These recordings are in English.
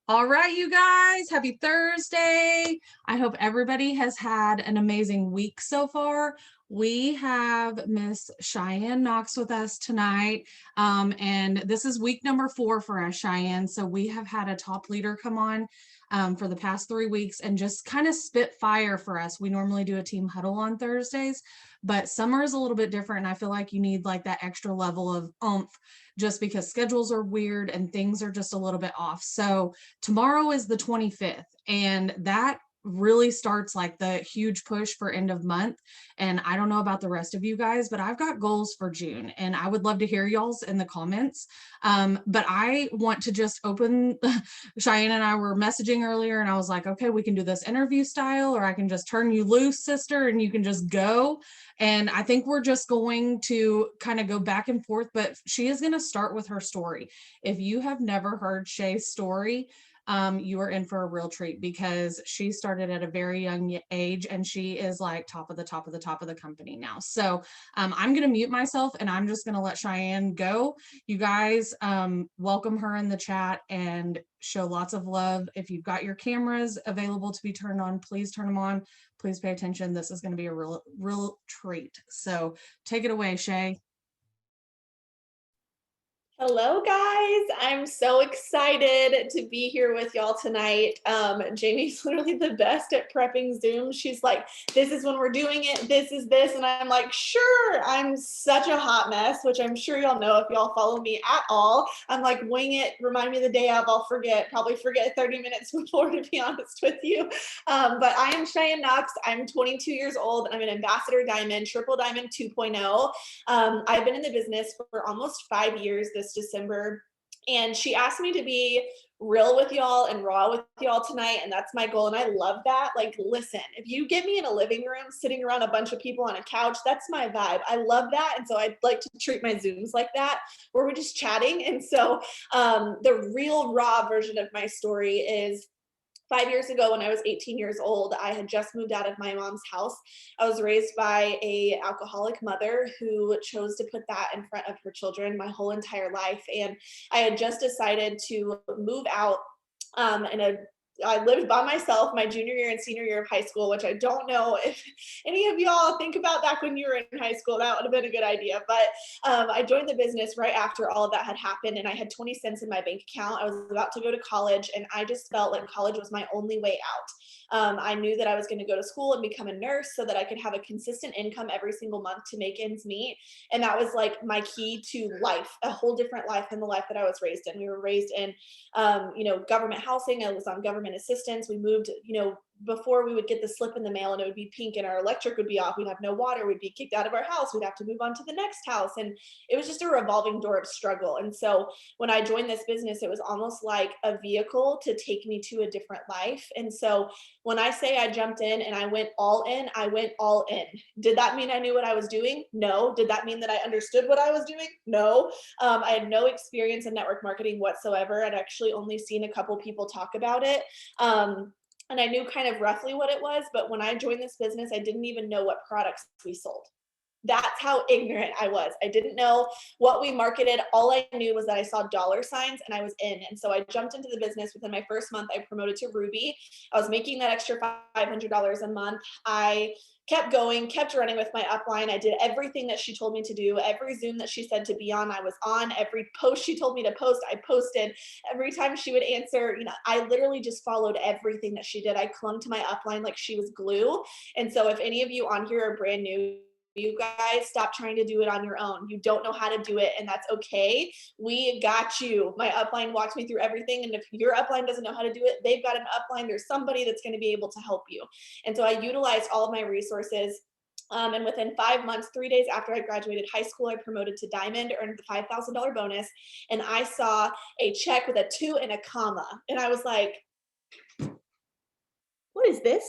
All right, you guys, happy Thursday. I hope everybody has had an amazing week so far. We have Miss Sheyenne Knox with us tonight. And this is week number 4 for us, Sheyenne. So we have had a top leader come on for the past 3 weeks and just kind of spit fire for us. We normally do a team huddle on Thursdays, but summer is a little bit different. And I feel like you need like that extra level of oomph just because schedules are weird and things are just a little bit off. So tomorrow is the 25th, and that really starts like the huge push for end of month. And I don't know about the rest of you guys, but I've got goals for June and I would love to hear y'all's in the comments. But I want to just open. Cheyenne and I were messaging earlier and I was like, okay, we can do this interview style, or I can just turn you loose, sister, and you can just go. And I think we're just going to kind of go back and forth, but she is going to start with her story. If you have never heard Shay's story, you are in for a real treat because she started at a very young age and she is like top of the top of the top of the company now. So I'm going to mute myself and I'm just going to let Cheyenne go. You guys welcome her in the chat and show lots of love. If you've got your cameras available to be turned on, please turn them on. Please pay attention. This is going to be a real treat. So take it away, Shay. Hello, guys. I'm so excited to be here with y'all tonight. Jamie's literally the best at prepping Zoom. She's like, this is when we're doing it. This is this. And I'm like, sure. I'm such a hot mess, which I'm sure y'all know if y'all follow me at all. I'm like, wing it. Remind me the day of. I'll probably forget 30 minutes before, to be honest with you. But I am Sheyenne Knox. I'm 22 years old. I'm an Ambassador Diamond, Triple Diamond 2.0. I've been in the business for almost 5 years this December, and she asked me to be real with y'all and raw with y'all tonight, and that's my goal, and I love that. Like, listen, if you get me in a living room sitting around a bunch of people on a couch, that's my vibe. I love that, and so I'd like to treat my Zooms like that, where we're just chatting. And so the real raw version of my story is 5 years ago, when I was 18 years old, I had just moved out of my mom's house. I was raised by an alcoholic mother who chose to put that in front of her children my whole entire life. And I had just decided to move out I lived by myself my junior year and senior year of high school, which I don't know if any of y'all think about back when you were in high school. That would have been a good idea. But I joined the business right after all of that had happened, and I had 20 cents in my bank account. I was about to go to college, and I just felt like college was my only way out. I knew that I was going to go to school and become a nurse so that I could have a consistent income every single month to make ends meet. And that was like my key to life, a whole different life than the life that I was raised in. We were raised in, government housing. I was on government assistance. We moved, before we would get the slip in the mail and it would be pink and our electric would be off. We'd have no water. We'd be kicked out of our house. We'd have to move on to the next house. And it was just a revolving door of struggle. And so when I joined this business, it was almost like a vehicle to take me to a different life. And so when I say I jumped in and I went all in, I went all in. Did that mean I knew what I was doing? No. Did that mean that I understood what I was doing? No. I had no experience in network marketing whatsoever. I'd actually only seen a couple people talk about it. And I knew kind of roughly what it was, but when I joined this business, I didn't even know what products we sold. That's how ignorant I was. I didn't know what we marketed. All I knew was that I saw dollar signs and I was in. And so I jumped into the business. Within my first month, I promoted to Ruby. I was making that extra $500 a month. I kept going, kept running with my upline. I did everything that she told me to do. Every Zoom that she said to be on, I was on. Every post she told me to post, I posted. Every time she would answer, I literally just followed everything that she did. I clung to my upline like she was glue. And so if any of you on here are brand new, you guys, stop trying to do it on your own. You don't know how to do it, and that's okay. We got you. My upline walked me through everything, and if your upline doesn't know how to do it, they've got an upline. There's somebody that's going to be able to help you. And so I utilized all of my resources. And within 5 months, 3 days after I graduated high school, I promoted to Diamond, earned the $5,000 bonus, and I saw a check with a 2 and a comma. And I was like, what is this?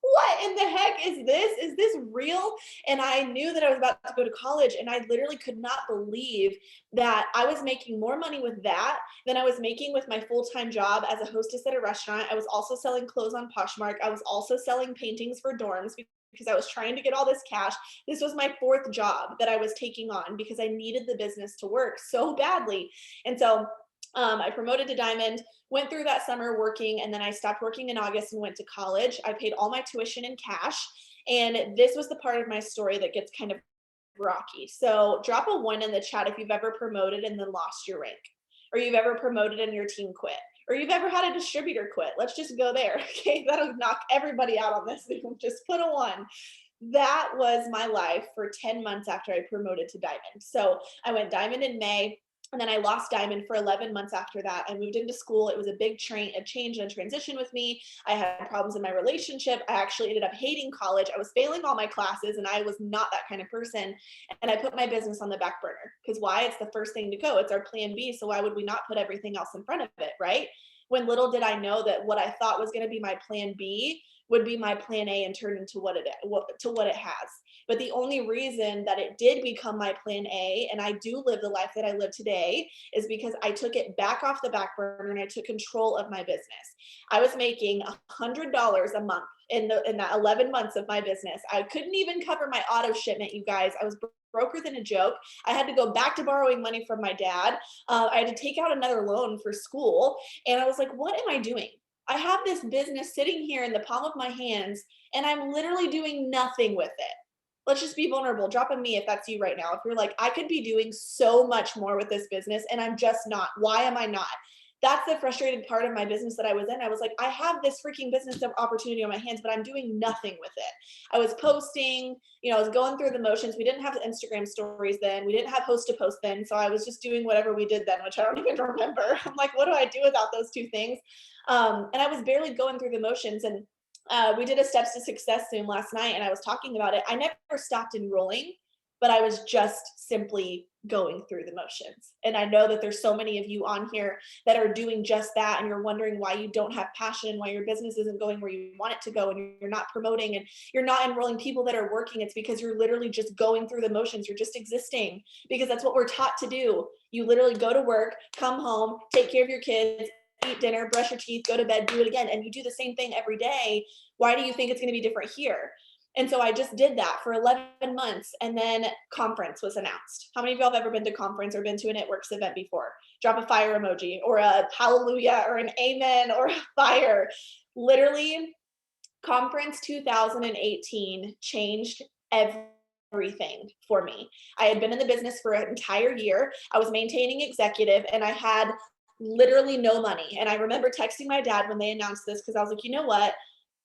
What in the heck is this? Is this real? And I knew that I was about to go to college, and I literally could not believe that I was making more money with that than I was making with my full-time job as a hostess at a restaurant. I was also selling clothes on Poshmark. I was also selling paintings for dorms because I was trying to get all this cash. This was my 4th job that I was taking on because I needed the business to work so badly. And so I promoted to diamond, went through that summer working, and then I stopped working in August and went to college. I paid all my tuition in cash. And this was the part of my story that gets kind of rocky. So drop a 1 in the chat if you've ever promoted and then lost your rank, or you've ever promoted and your team quit, or you've ever had a distributor quit. Let's just go there. Okay, that'll knock everybody out on this. Just put a 1. That was my life for 10 months after I promoted to diamond. So I went diamond in May, and then I lost diamond for 11 months after that. I moved into school. It was a big a change and a transition with me. I had problems in my relationship. I actually ended up hating college. I was failing all my classes, and I was not that kind of person. And I put my business on the back burner because why? It's the first thing to go. It's our plan B. So why would we not put everything else in front of it, right? When little did I know that what I thought was going to be my plan B would be my plan A and turn into what it has. But the only reason that it did become my plan A, and I do live the life that I live today, is because I took it back off the back burner and I took control of my business. I was making $100 a month in that 11 months of my business. I couldn't even cover my auto shipment, you guys. I was broker than a joke. I had to go back to borrowing money from my dad. I had to take out another loan for school. And I was like, what am I doing? I have this business sitting here in the palm of my hands, and I'm literally doing nothing with it. Let's just be vulnerable. Drop a me if that's you right now. If you're like, I could be doing so much more with this business and I'm just not. Why am I not? That's the frustrated part of my business that I was in. I was like, I have this freaking business opportunity on my hands, but I'm doing nothing with it. I was posting, I was going through the motions. We didn't have the Instagram stories then. We didn't have host to post then. So I was just doing whatever we did then, which I don't even remember. I'm like, what do I do without those two things? And I was barely going through the motions. And we did a Steps to Success Zoom last night, and I was talking about it. I never stopped enrolling, but I was just simply going through the motions. And I know that there's so many of you on here that are doing just that, and you're wondering why you don't have passion, why your business isn't going where you want it to go, and you're not promoting and you're not enrolling people that are working. It's because you're literally just going through the motions. You're just existing because that's what we're taught to do. You literally go to work, come home, take care of your kids, eat dinner, brush your teeth, go to bed, do it again. And you do the same thing every day. Why do you think it's going to be different here? And so I just did that for 11 months. And then conference was announced. How many of y'all have ever been to conference or been to a networks event before? Drop a fire emoji or a hallelujah or an amen or a fire. Literally, conference 2018 changed everything for me. I had been in the business for an entire year. I was maintaining executive, and I had literally no money. And I remember texting my dad when they announced this, because I was like, you know what?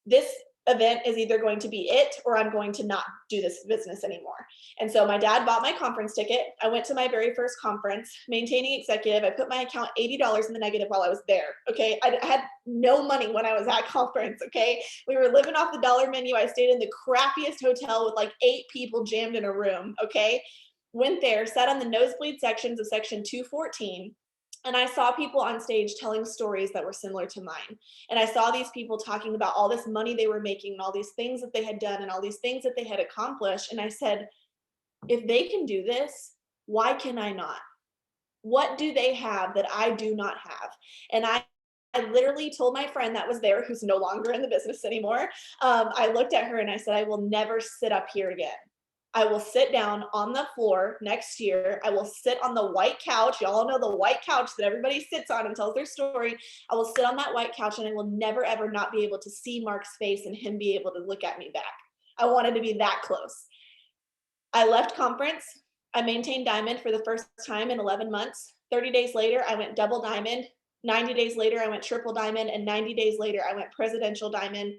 This event is either going to be it or I'm going to not do this business anymore. And so my dad bought my conference ticket. I went to my very first conference, maintaining executive. I put my account $80 in the negative while I was there. Okay. I had no money when I was at conference. Okay. We were living off the dollar menu. I stayed in the crappiest hotel with like 8 people jammed in a room. Okay. Went there, sat on the nosebleed sections of section 214. And I saw people on stage telling stories that were similar to mine. And I saw these people talking about all this money they were making and all these things that they had done and all these things that they had accomplished. And I said, if they can do this, why can I not? What do they have that I do not have? And I literally told my friend that was there, who's no longer in the business anymore. I looked at her and I said, I will never sit up here again. I will sit down on the floor next year. I will sit on the white couch. Y'all know the white couch that everybody sits on and tells their story. I will sit on that white couch, and I will never, ever not be able to see Mark's face and him be able to look at me back. I wanted to be that close. I left conference. I maintained diamond for the first time in 11 months. 30 days later, I went double diamond. 90 days later, I went triple diamond. And 90 days later, I went presidential diamond.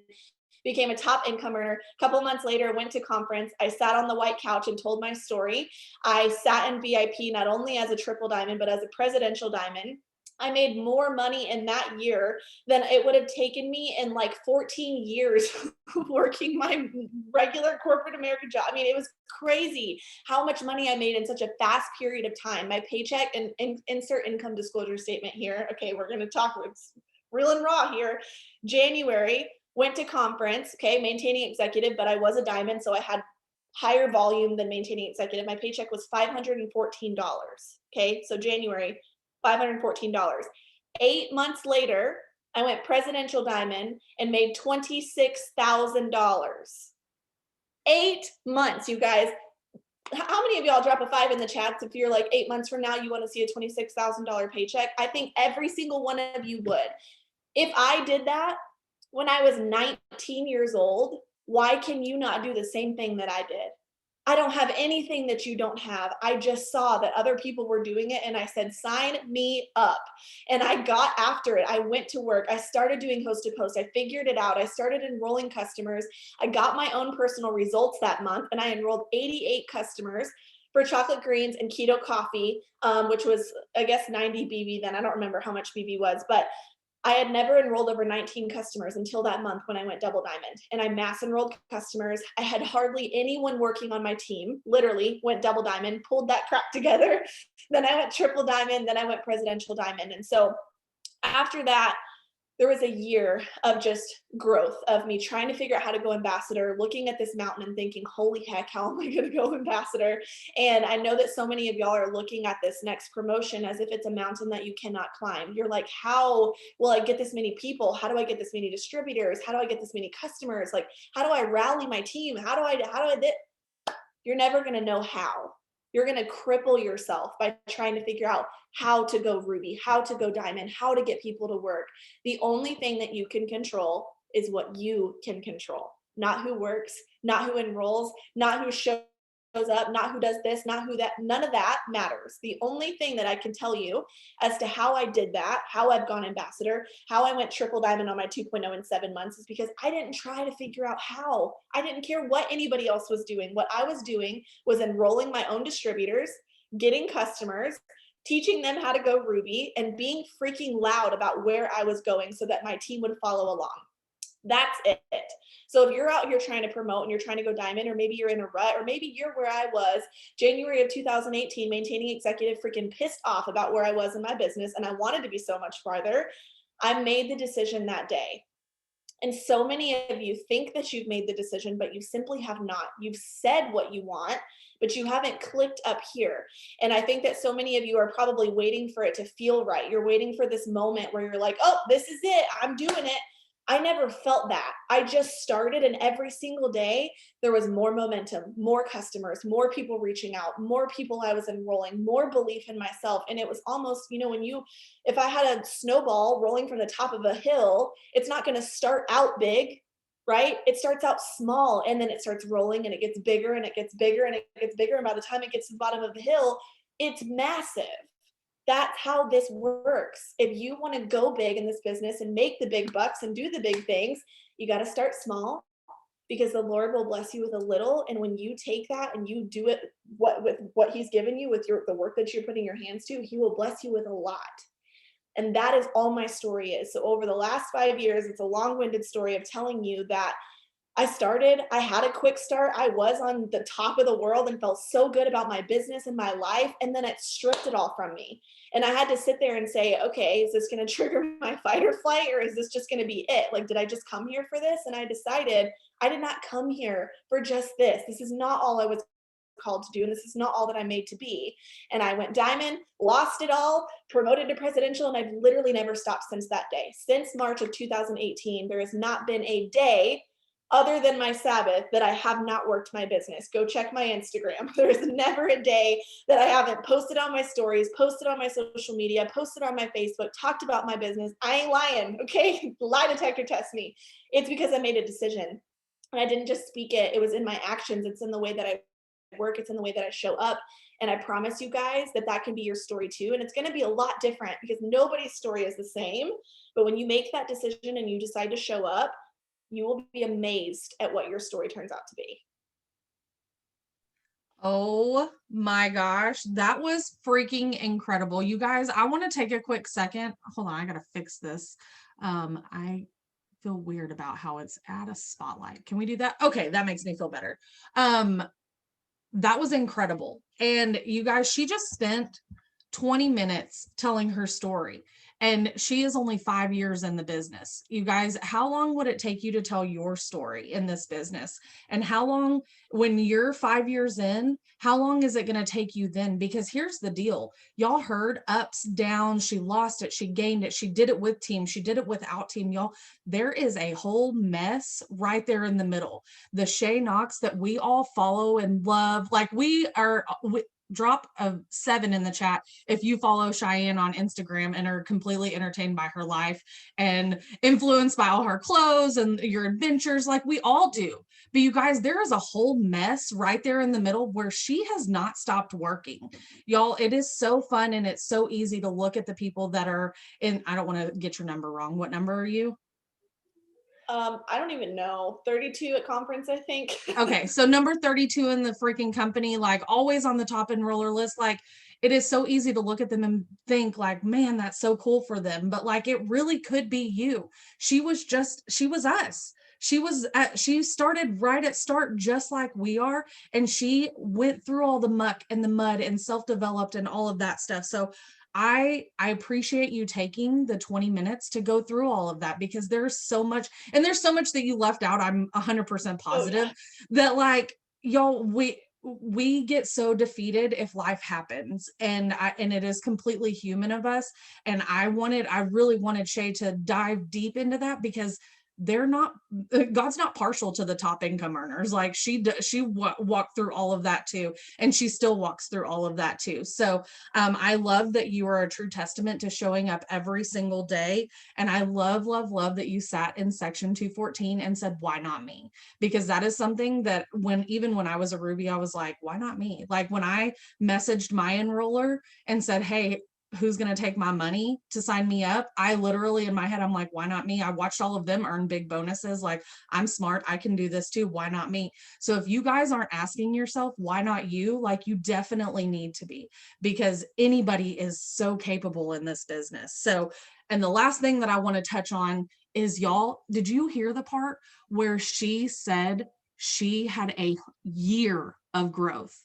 Became a top income earner. A couple months later, went to conference. I sat on the white couch and told my story. I sat in VIP not only as a triple diamond, but as a presidential diamond. I made more money in that year than it would have taken me in like 14 years working my regular corporate American job. I mean, it was crazy how much money I made in such a fast period of time. My paycheck, and insert income disclosure statement here. Okay, we're going to talk real and raw here. January, went to conference, okay, maintaining executive, but I was a diamond, so I had higher volume than maintaining executive. My paycheck was $514, okay? So January, $514. 8 months later, I went presidential diamond and made $26,000. 8 months, you guys. how many of y'all drop a 5 in the chats if you're like 8 months from now you want to see a $26,000 paycheck? I think every single one of you would. If I did that when I was 19 years old, why can you not do the same thing that I did? I don't have anything that you don't have. I just saw that other people were doing it and I said, sign me up. And I got after it. I went to work. I started doing host to post. I figured it out. I started enrolling customers. I got my own personal results that month and I enrolled 88 customers for chocolate greens and keto coffee, which was, I guess, 90 BV then. I don't remember how much BV was, but I had never enrolled over 19 customers until that month when I went double diamond, and I mass enrolled customers. I had hardly anyone working on my team, literally went double diamond, pulled that crap together. Then I went triple diamond, then I went presidential diamond. And so after that, there was a year of just growth of me trying to figure out how to go ambassador, looking at this mountain and thinking, holy heck, how am I going to go ambassador? And I know that so many of y'all are looking at this next promotion as if it's a mountain that you cannot climb. You're like, how will I get this many people? How do I get this many distributors? How do I get this many customers? Like, how do I rally my team? You're never going to know how. You're going to cripple yourself by trying to figure out how to go ruby, how to go diamond, how to get people to work. The only thing that you can control is what you can control, not who works, not who enrolls, not who shows up, not who does this, not who that, none of that matters. The only thing that I can tell you as to how I did that, how I've gone ambassador, how I went triple diamond on my 2.0 in 7 months is because I didn't try to figure out how. I didn't care what anybody else was doing. What I was doing was enrolling my own distributors, getting customers, teaching them how to go ruby, and being freaking loud about where I was going so that my team would follow along. That's it. So if you're out here trying to promote and you're trying to go diamond, or maybe you're in a rut, or maybe you're where I was January of 2018, maintaining executive, freaking pissed off about where I was in my business, and I wanted to be so much farther, I made the decision that day. And so many of you think that you've made the decision, but you simply have not. You've said what you want, but you haven't clicked up here. And I think that so many of you are probably waiting for it to feel right. You're waiting for this moment where you're like, oh, this is it. I'm doing it. I never felt that. I just started, and every single day there was more momentum, more customers, more people reaching out, more people I was enrolling, more belief in myself. And it was almost, if I had a snowball rolling from the top of a hill, it's not going to start out big, right? It starts out small and then it starts rolling and it gets bigger and it gets bigger and it gets bigger. And by the time it gets to the bottom of the hill, it's massive. That's how this works. If you want to go big in this business and make the big bucks and do the big things, you got to start small, because the Lord will bless you with a little. And when you take that and you do it with what he's given you, with the work that you're putting your hands to, he will bless you with a lot. And that is all my story is. So over the last 5 years, it's a long-winded story of telling you that I had a quick start. I was on the top of the world and felt so good about my business and my life. And then it stripped it all from me. And I had to sit there and say, okay, is this going to trigger my fight or flight? Or is this just going to be it? Like, did I just come here for this? And I decided I did not come here for just this. This is not all I was called to do. And this is not all that I'm made to be. And I went diamond, lost it all, promoted to presidential. And I've literally never stopped since that day. Since March of 2018, there has not been a day other than my Sabbath that I have not worked my business. Go check my Instagram. There's never a day that I haven't posted on my stories, posted on my social media, posted on my Facebook, talked about my business. I ain't lying, okay? Lie detector test me. It's because I made a decision. And I didn't just speak it. It was in my actions. It's in the way that I work. It's in the way that I show up. And I promise you guys that that can be your story too. And it's going to be a lot different because nobody's story is the same. But when you make that decision and you decide to show up, you will be amazed at what your story turns out to be. Oh my gosh, that was freaking incredible. You guys, I want to take a quick second. Hold on, I got to fix this. I feel weird about how it's at a spotlight. Can we do that? Okay, that makes me feel better. That was incredible. And you guys, she just spent 20 minutes telling her story. And she is only 5 years in the business. You guys, how long would it take you to tell your story in this business? And how long, when you're 5 years in, how long is it going to take you then? Because here's the deal. Y'all heard ups, downs. She lost it. She gained it. She did it with team. She did it without team. Y'all, there is a whole mess right there in the middle. The Shay Knox that we all follow and love, like we are, drop a 7 in the chat if you follow Sheyenne on Instagram and are completely entertained by her life and influenced by all her clothes and your adventures, like we all do. But you guys, there is a whole mess right there in the middle where she has not stopped working. Y'all, it is so fun and it's so easy to look at the people that are in, I don't want to get your number wrong. What number are you? I don't even know. 32 at conference, I think. Okay, so number 32 in the freaking company, like always on the top enroller list. Like it is so easy to look at them and think like, man, that's so cool for them. But like it really could be you. She was us. She started right at start just like we are. And she went through all the muck and the mud and self-developed and all of that stuff. So I appreciate you taking the 20 minutes to go through all of that, because there's so much, and there's so much that you left out. I'm 100% positive that like y'all, we get so defeated if life happens, and it is completely human of us. And I really wanted Shay to dive deep into that, because God's not partial to the top income earners. Like she walked through all of that too, and she still walks through all of that too. So I love that you are a true testament to showing up every single day. And I love that you sat in section 214 and said, why not me? Because that is something that even when I was a Ruby, I was like, why not me? Like when I messaged my enroller and said, hey, who's going to take my money to sign me up? I literally in my head, I'm like, why not me? I watched all of them earn big bonuses. Like I'm smart. I can do this too. Why not me? So if you guys aren't asking yourself, why not you? Like you definitely need to be, because anybody is so capable in this business. So, and the last thing that I want to touch on is, y'all, did you hear the part where she said she had a year of growth?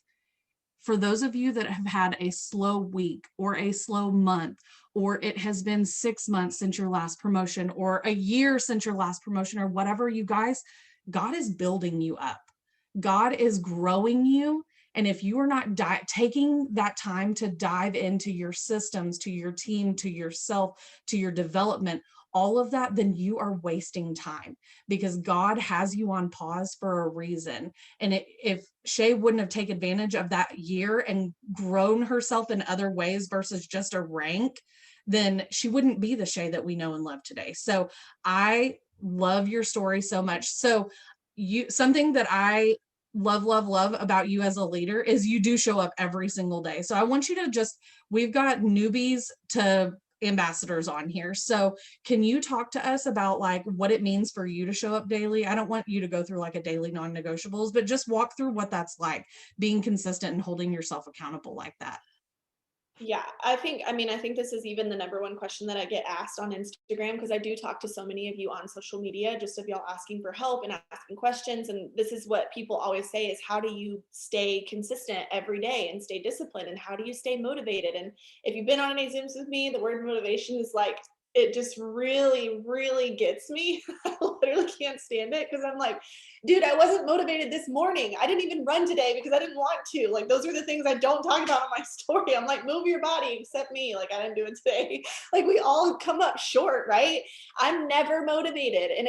For those of you that have had a slow week or a slow month, or it has been 6 months since your last promotion or a year since your last promotion or whatever, you guys, God is building you up. God is growing you. And if you are not taking that time to dive into your systems, to your team, to yourself, to your development, all of that, then you are wasting time, because God has you on pause for a reason. And if Shay wouldn't have taken advantage of that year and grown herself in other ways versus just a rank, then she wouldn't be the Shay that we know and love today. So I love your story so much. So something that I love about you as a leader is you do show up every single day. So I want you to we've got newbies to ambassadors on here. So can you talk to us about like what it means for you to show up daily? I don't want you to go through like a daily non-negotiables, but just walk through what that's like, being consistent and holding yourself accountable like that. Yeah, I think this is even the number one question that I get asked on Instagram, because I do talk to so many of you on social media, just of y'all asking for help and asking questions. And this is what people always say is, how do you stay consistent every day and stay disciplined? And how do you stay motivated? And if you've been on any Zooms with me, the word motivation is like, it just really, really gets me. I literally can't stand it, because I'm like, dude, I wasn't motivated this morning. I didn't even run today because I didn't want to. Like, those are the things I don't talk about on my story. I'm like, move your body, except me. Like, I didn't do it today. Like, we all come up short, right? I'm never motivated. And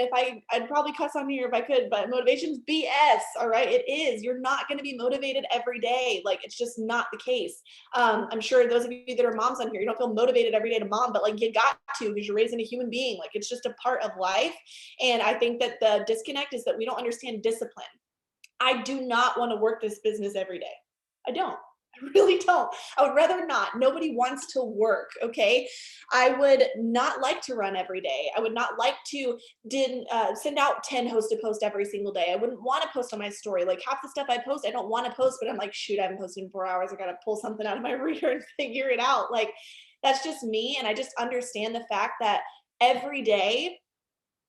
I'd probably cuss on here if I could, but motivation's BS. All right. It is. You're not going to be motivated every day. Like, it's just not the case. I'm sure those of you that are moms on here, you don't feel motivated every day to mom, but like you got to, because you're raising a human being. Like, it's just a part of life. And I think that the disconnect is that we don't understand discipline. I do not want to work this business every day. I don't. I really don't. I would rather not. Nobody wants to work. Okay. I would not like to run every day. I would not like to send out 10 hosted posts every single day. I wouldn't want to post on my story. Like half the stuff I post, I don't want to post, but I'm like, shoot, I haven't posted in 4 hours. I got to pull something out of my reader and figure it out. Like, that's just me. And I just understand the fact that every day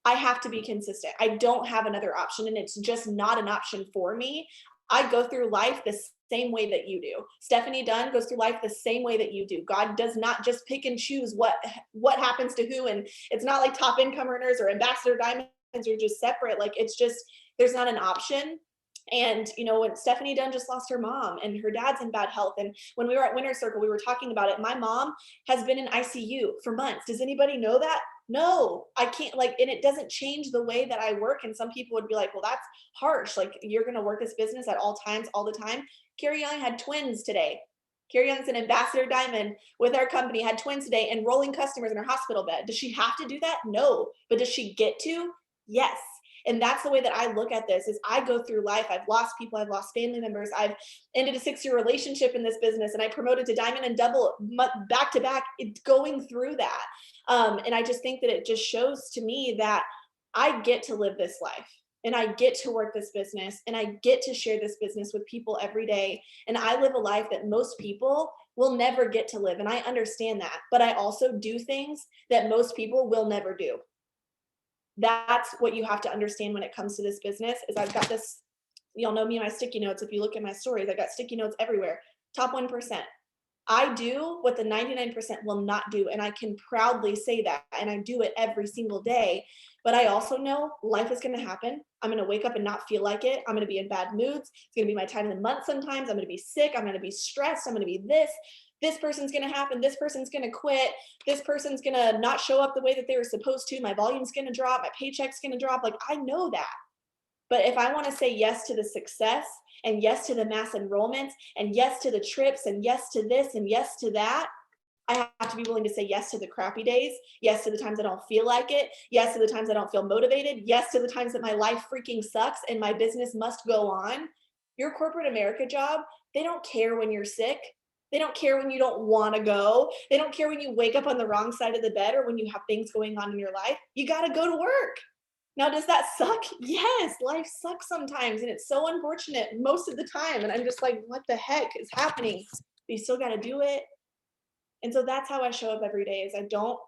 I have to be consistent. I don't have another option, and it's just not an option for me. I go through life the same way that you do. Stephanie Dunn goes through life the same way that you do. God does not just pick and choose what happens to who. And it's not like top income earners or ambassador diamonds are just separate. Like, it's just, there's not an option. And, you know, when Stephanie Dunn just lost her mom and her dad's in bad health. And when we were at Winter Circle, we were talking about it. My mom has been in ICU for months. Does anybody know that? No, I can't, like, and it doesn't change the way that I work. And some people would be like, well, that's harsh. Like, you're going to work this business at all times, all the time. Carrie Young had twins today. Carrie Young's an ambassador diamond with our company, had twins today, enrolling customers in her hospital bed. Does she have to do that? No. But does she get to? Yes. And that's the way that I look at this. Is I go through life. I've lost people. I've lost family members. I've ended a 6-year relationship in this business, and I promoted to diamond and double back to back. It's going through that. And I just think that it just shows to me that I get to live this life, and I get to work this business, and I get to share this business with people every day. And I live a life that most people will never get to live. And I understand that. But I also do things that most people will never do. That's what you have to understand when it comes to this business. Is I've got this, y'all know me and my sticky notes. If you look at my stories, I got sticky notes everywhere. Top 1%. I do what the 99% will not do. And I can proudly say that. And I do it every single day. But I also know life is going to happen. I'm going to wake up and not feel like it. I'm going to be in bad moods. It's going to be my time of the month sometimes. I'm going to be sick. I'm going to be stressed. I'm going to be this. This person's going to happen. This person's going to quit. This person's going to not show up the way that they were supposed to. My volume's going to drop. My paycheck's going to drop. Like, I know that. But if I want to say yes to the success, and yes to the mass enrollments, and yes to the trips, and yes to this, and yes to that, I have to be willing to say yes to the crappy days, yes to the times I don't feel like it, yes to the times I don't feel motivated, yes to the times that my life freaking sucks and my business must go on. Your corporate America job, they don't care when you're sick. They don't care when you don't want to go. They don't care when you wake up on the wrong side of the bed or when you have things going on in your life. You got to go to work. Now, does that suck? Yes, life sucks sometimes, and it's so unfortunate most of the time. And I'm just like, what the heck is happening? But you still got to do it. And so that's how I show up every day. Is I don't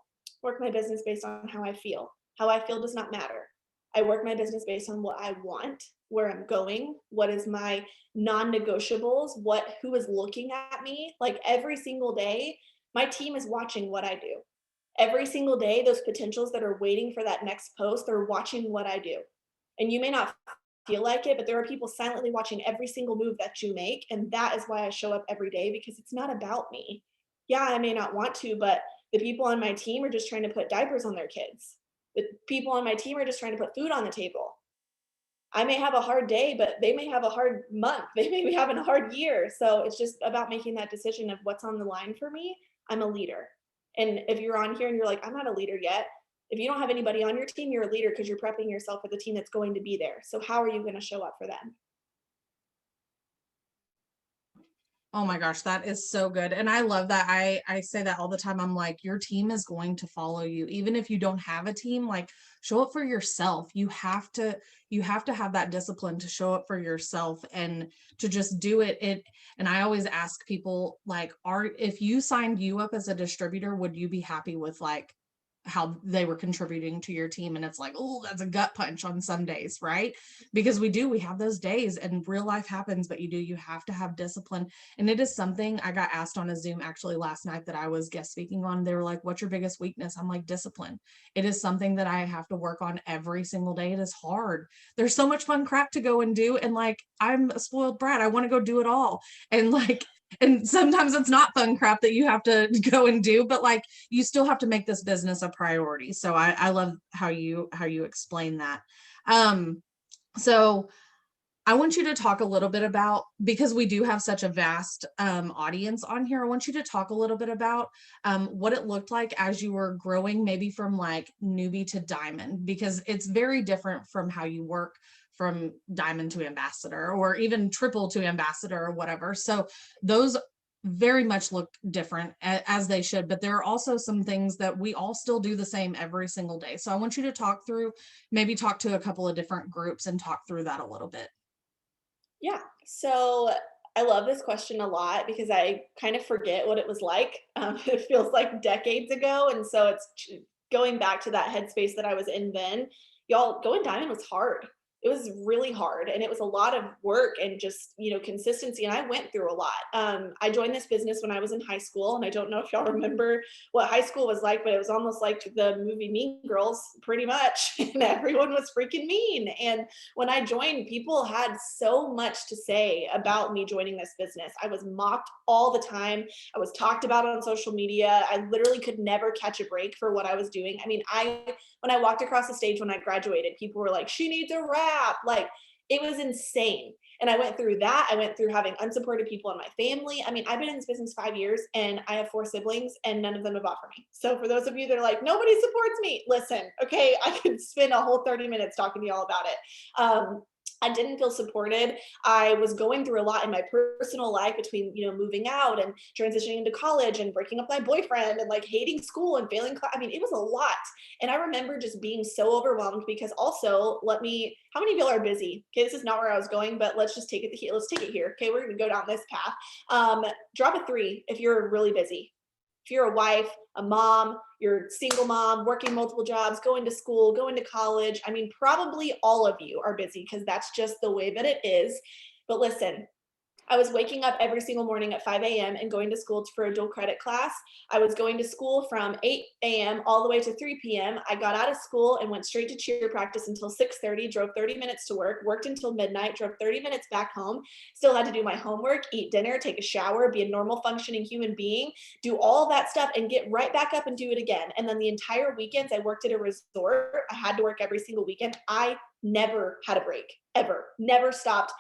work my business based on how I feel. How I feel does not matter. I work my business based on what I want, where I'm going, what is my non-negotiables, who is looking at me. Like, every single day, my team is watching what I do. Every single day, those potentials that are waiting for that next post, they're watching what I do. And you may not feel like it, but there are people silently watching every single move that you make. And that is why I show up every day, because it's not about me. Yeah, I may not want to, but the people on my team are just trying to put diapers on their kids. The people on my team are just trying to put food on the table. I may have a hard day, but they may have a hard month. They may be having a hard year. So it's just about making that decision of what's on the line for me. I'm a leader. And if you're on here and you're like, I'm not a leader yet, if you don't have anybody on your team, you're a leader because you're prepping yourself for the team that's going to be there. So how are you going to show up for them? Oh my gosh, that is so good. And I love that. I say that all the time. I'm like, your team is going to follow you. Even if you don't have a team, like, show up for yourself. You have to have that discipline to show up for yourself and to just do it. And I always ask people, like, if you signed you up as a distributor, would you be happy with like how they were contributing to your team? And it's like, oh, that's a gut punch on some days, right? Because we have those days, and real life happens, but you have to have discipline. And it is something I got asked on a Zoom actually last night that I was guest speaking on. They were like, what's your biggest weakness? I'm like, discipline. It is something that I have to work on every single day. It is hard. There's so much fun crap to go and do, and like, I'm a spoiled brat. I want to go do it all. And like, and sometimes it's not fun crap that you have to go and do, but like, you still have to make this business a priority. So I love how you explain that. So I want you to talk a little bit about, because we do have such a vast audience on here, I want you to talk a little bit about what it looked like as you were growing, maybe from like newbie to diamond, because it's very different from how you work from diamond to ambassador, or even triple to ambassador or whatever. So those very much look different, as they should, but there are also some things that we all still do the same every single day. So I want you to maybe talk to a couple of different groups and talk through that a little bit. Yeah. So I love this question a lot because I kind of forget what it was like. It feels like decades ago. And so it's going back to that headspace that I was in then. Y'all, going diamond was hard. it was really hard, and it was a lot of work and just, consistency. And I went through a lot. I joined this business when I was in high school, and I don't know if y'all remember what high school was like, but it was almost like the movie Mean Girls, pretty much. And everyone was freaking mean. And when I joined, people had so much to say about me joining this business. I was mocked all the time. I was talked about on social media. I literally could never catch a break for what I was doing. I mean, when I walked across the stage when I graduated, people were like, she needs a rap. Like, it was insane. And I went through that. I went through having unsupported people in my family. I mean, I've been in this business 5 years and I have 4 siblings and none of them have bought for me. So for those of you that are like, nobody supports me, listen, okay, I could spend a whole 30 minutes talking to y'all about it. I didn't feel supported. I was going through a lot in my personal life between, moving out and transitioning into college and breaking up my boyfriend and like hating school and failing class. I mean, it was a lot. And I remember just being so overwhelmed because also how many of y'all are busy? Okay, this is not where I was going, but let's just take it here. Let's take it here. Okay, we're gonna go down this path. Drop a 3 if you're really busy. If you're a wife, a mom, you're a single mom, working multiple jobs, going to school, going to college. I mean, probably all of you are busy because that's just the way that it is. But listen, I was waking up every single morning at 5 a.m. and going to school for a dual credit class. I was going to school from 8 a.m. all the way to 3 p.m. I got out of school and went straight to cheer practice until 6:30, drove 30 minutes to work, worked until midnight, drove 30 minutes back home, still had to do my homework, eat dinner, take a shower, be a normal functioning human being, do all that stuff and get right back up and do it again. And then the entire weekends I worked at a resort. I had to work every single weekend. I never had a break, ever. Never stopped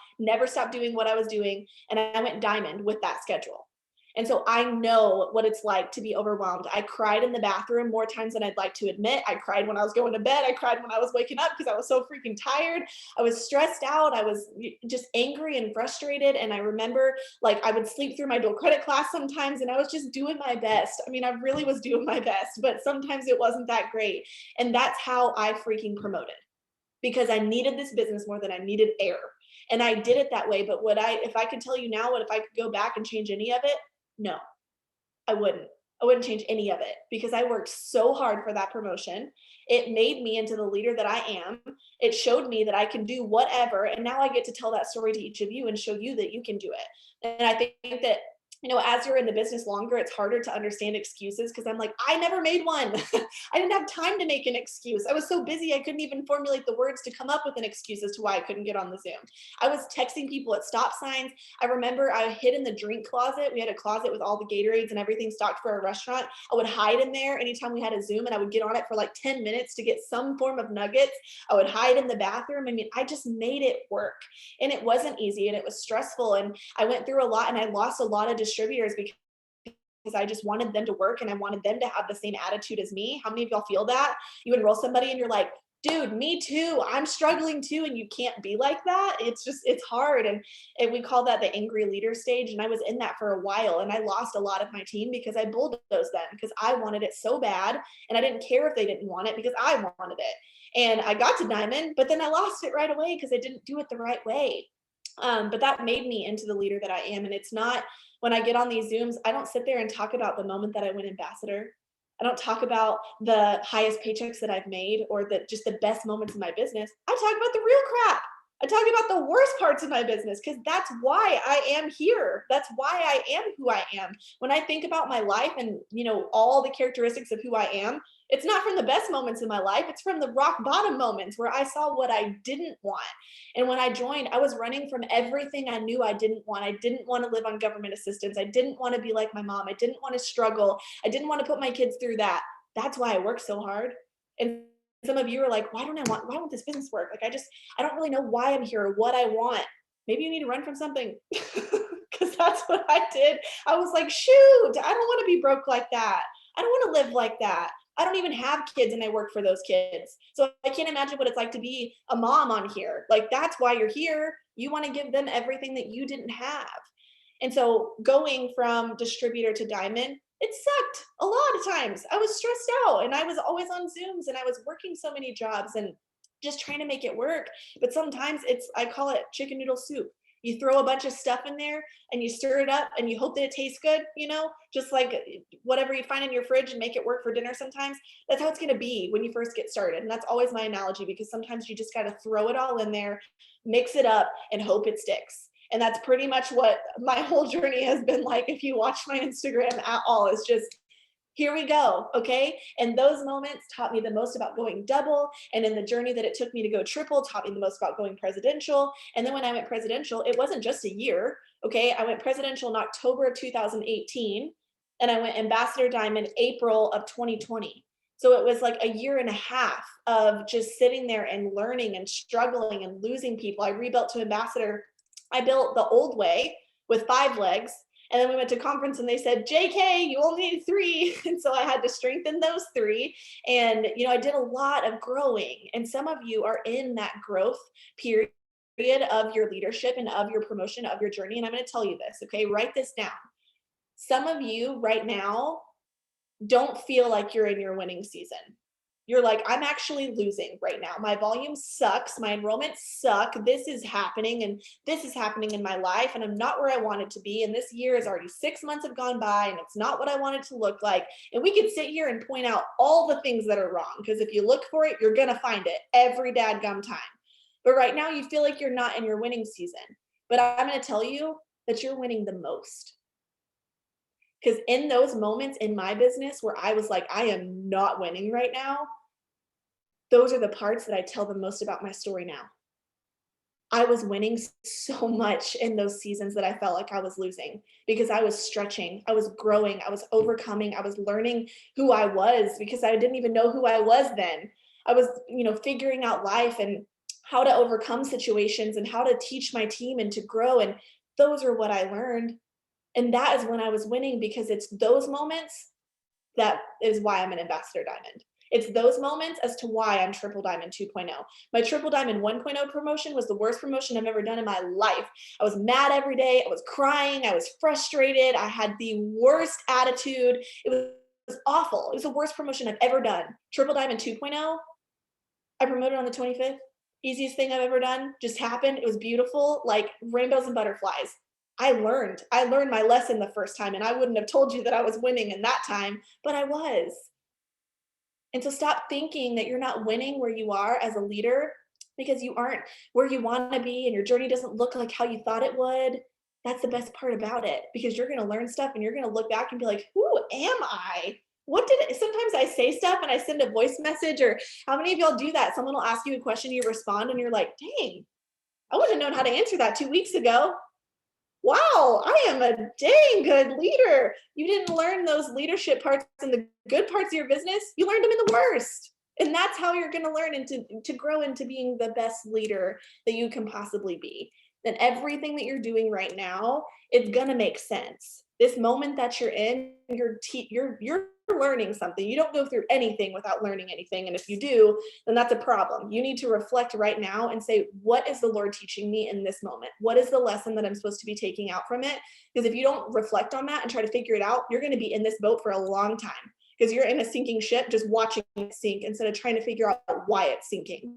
doing what I was doing. And I went diamond with that schedule. And so I know what it's like to be overwhelmed. I cried in the bathroom more times than I'd like to admit. I cried when I was going to bed. I cried when I was waking up because I was so freaking tired. I was stressed out. I was just angry and frustrated. And I remember like I would sleep through my dual credit class sometimes and I was just doing my best. I mean, I really was doing my best, but sometimes it wasn't that great. And that's how I freaking promoted because I needed this business more than I needed air. And I did it that way. But if I could tell you now, what if I could go back and change any of it? No, I wouldn't. I wouldn't change any of it because I worked so hard for that promotion. It made me into the leader that I am. It showed me that I can do whatever. And now I get to tell that story to each of you and show you that you can do it. And I think that as you're in the business longer, it's harder to understand excuses because I'm like, I never made one. I didn't have time to make an excuse. I was so busy, I couldn't even formulate the words to come up with an excuse as to why I couldn't get on the Zoom. I was texting people at stop signs. I remember I hid in the drink closet. We had a closet with all the Gatorades and everything stocked for a restaurant. I would hide in there anytime we had a Zoom and I would get on it for like 10 minutes to get some form of nuggets. I would hide in the bathroom. I mean, I just made it work. And it wasn't easy and it was stressful. And I went through a lot and I lost a lot of distributors because I just wanted them to work and I wanted them to have the same attitude as me. How many of y'all feel that? You enroll somebody and you're like, dude, me too. I'm struggling too. And you can't be like that. It's hard. And we call that the angry leader stage. And I was in that for a while and I lost a lot of my team because I bulldozed them because I wanted it so bad. And I didn't care if they didn't want it because I wanted it. And I got to diamond, but then I lost it right away because I didn't do it the right way. But that made me into the leader that I am. And it's not, when I get on these Zooms, I don't sit there and talk about the moment that I went ambassador. I don't talk about the highest paychecks that I've made or just the best moments in my business. I talk about the real crap. I talk about the worst parts of my business because that's why I am here. That's why I am who I am. When I think about my life and, all the characteristics of who I am, it's not from the best moments in my life. It's from the rock bottom moments where I saw what I didn't want. And when I joined, I was running from everything I knew I didn't want. I didn't want to live on government assistance. I didn't want to be like my mom. I didn't want to struggle. I didn't want to put my kids through that. That's why I worked so hard. And some of you are like, why won't this business work? Like, I don't really know why I'm here or what I want. Maybe you need to run from something because that's what I did. I was like, shoot, I don't want to be broke like that. I don't want to live like that. I don't even have kids and I work for those kids. So I can't imagine what it's like to be a mom on here. Like, that's why you're here. You want to give them everything that you didn't have. And so going from distributor to diamond, it sucked a lot of times. I was stressed out and I was always on Zooms and I was working so many jobs and just trying to make it work. But sometimes I call it chicken noodle soup. You throw a bunch of stuff in there and you stir it up and you hope that it tastes good, just like whatever you find in your fridge and make it work for dinner sometimes. That's how it's going to be when you first get started. And that's always my analogy, because sometimes you just got to throw it all in there, mix it up, and hope it sticks. And that's pretty much what my whole journey has been like. If you watch my Instagram at all, it's just, here we go. Okay. And those moments taught me the most about going double. And in the journey that it took me to go triple, taught me the most about going presidential. And then when I went presidential, it wasn't just a year. Okay. I went presidential in October of 2018, and I went ambassador diamond April of 2020. So it was like a year and a half of just sitting there and learning and struggling and losing people. I rebuilt to ambassador. I built the old way with 5 legs. And then we went to conference and they said, JK, you only need 3. And so I had to strengthen those 3. And, I did a lot of growing. And some of you are in that growth period of your leadership and of your promotion, of your journey. And I'm going to tell you this, okay? Write this down. Some of you right now don't feel like you're in your winning season. You're like, I'm actually losing right now. My volume sucks. My enrollments suck. This is happening, and this is happening in my life, and I'm not where I wanted to be. And this year is already 6 months have gone by, and it's not what I wanted to look like. And we could sit here and point out all the things that are wrong, because if you look for it, you're going to find it every dadgum time. But right now, you feel like you're not in your winning season. But I'm going to tell you that you're winning the most. Because in those moments in my business where I was like, I am not winning right now, those are the parts that I tell the most about my story now. I was winning so much in those seasons that I felt like I was losing, because I was stretching, I was growing, I was overcoming, I was learning who I was, because I didn't even know who I was then. I was, figuring out life and how to overcome situations and how to teach my team and to grow. And those are what I learned. And that is when I was winning, because it's those moments that is why I'm an ambassador diamond. It's those moments as to why I'm triple diamond 2.0. My triple diamond 1.0 promotion was the worst promotion I've ever done in my life. I was mad every day. I was crying. I was frustrated. I had the worst attitude. It was awful. It was the worst promotion I've ever done. Triple diamond 2.0, I promoted on the 25th. Easiest thing I've ever done. Just happened. It was beautiful, like rainbows and butterflies. I learned my lesson the first time, and I wouldn't have told you that I was winning in that time, but I was. And so stop thinking that you're not winning where you are as a leader, because you aren't where you want to be, and your journey doesn't look like how you thought it would. That's the best part about it, because you're going to learn stuff and you're going to look back and be like, who am I? Sometimes I say stuff and I send a voice message, or how many of y'all do that? Someone will ask you a question, you respond, and you're like, dang, I wouldn't have known how to answer that 2 weeks ago. Wow, I am a dang good leader. You didn't learn those leadership parts and the good parts of your business. You learned them in the worst. And that's how you're going to learn to grow into being the best leader that you can possibly be. Then everything that you're doing right now, it's going to make sense. This moment that you're in, you're learning something. You don't go through anything without learning anything. And if you do, then that's a problem. You need to reflect right now and say, what is the Lord teaching me in this moment? What is the lesson that I'm supposed to be taking out from it? Because if you don't reflect on that and try to figure it out, you're going to be in this boat for a long time, because you're in a sinking ship just watching it sink instead of trying to figure out why it's sinking.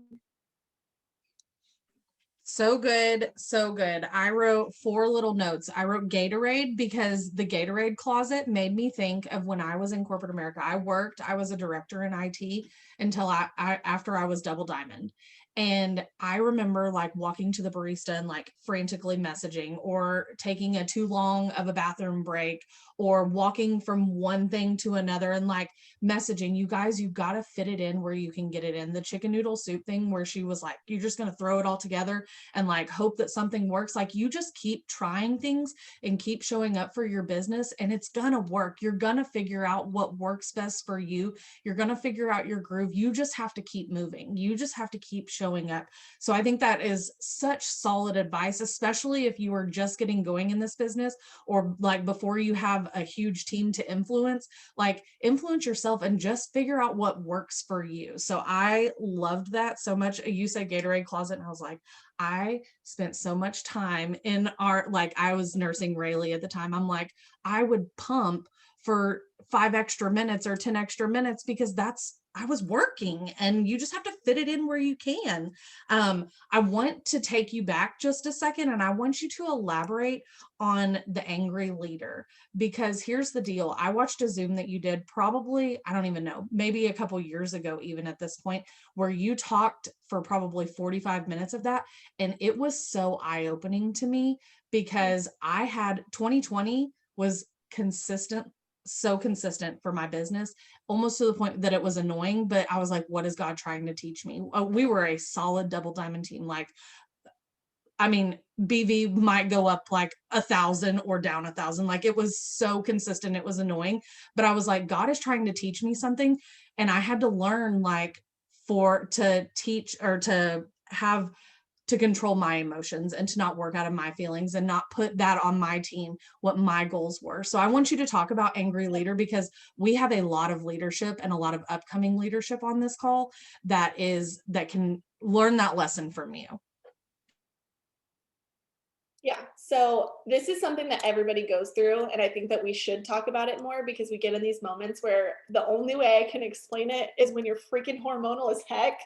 So good. So good. I wrote 4 little notes. I wrote Gatorade because the Gatorade closet made me think of when I was in corporate America. I was a director in IT until after I was double diamond. And I remember like walking to the barista and like frantically messaging, or taking a too long of a bathroom break, or walking from one thing to another and like messaging, you guys, you got to fit it in where you can get it in. The chicken noodle soup thing where she was like, you're just going to throw it all together and like hope that something works. Like, you just keep trying things and keep showing up for your business, and it's going to work. You're going to figure out what works best for you. You're going to figure out your groove. You just have to keep moving. You just have to keep showing up. So I think that is such solid advice, especially if you are just getting going in this business, or like before you have a huge team to influence. Like, influence yourself and just figure out what works for you. So I loved that so much. You said Gatorade closet, and I was like, I spent so much time in our, like, I was nursing Rayleigh at the time. I'm like, I would pump for 5 extra minutes or 10 extra minutes because I was working, and you just have to fit it in where you can. I want to take you back just a second, and I want you to elaborate on the angry leader, because here's the deal. I watched a Zoom that you did probably, I don't even know, maybe a couple years ago, even at this point, where you talked for probably 45 minutes of that. And it was so eye-opening to me, because 2020 was consistent, so consistent for my business, almost to the point that it was annoying. But I was like, what is God trying to teach me? We were a solid double diamond team. Like, I mean, BV might go up like 1,000 or down 1,000. Like, it was so consistent. It was annoying, but I was like, God is trying to teach me something. And I had to learn, like, to teach, or to control my emotions, and to not work out of my feelings, and not put that on my team, what my goals were. So I want you to talk about angry leader, because we have a lot of leadership and a lot of upcoming leadership on this call that can learn that lesson from you. Yeah, so this is something that everybody goes through, and I think that we should talk about it more, because we get in these moments where the only way I can explain it is when you're freaking hormonal as heck.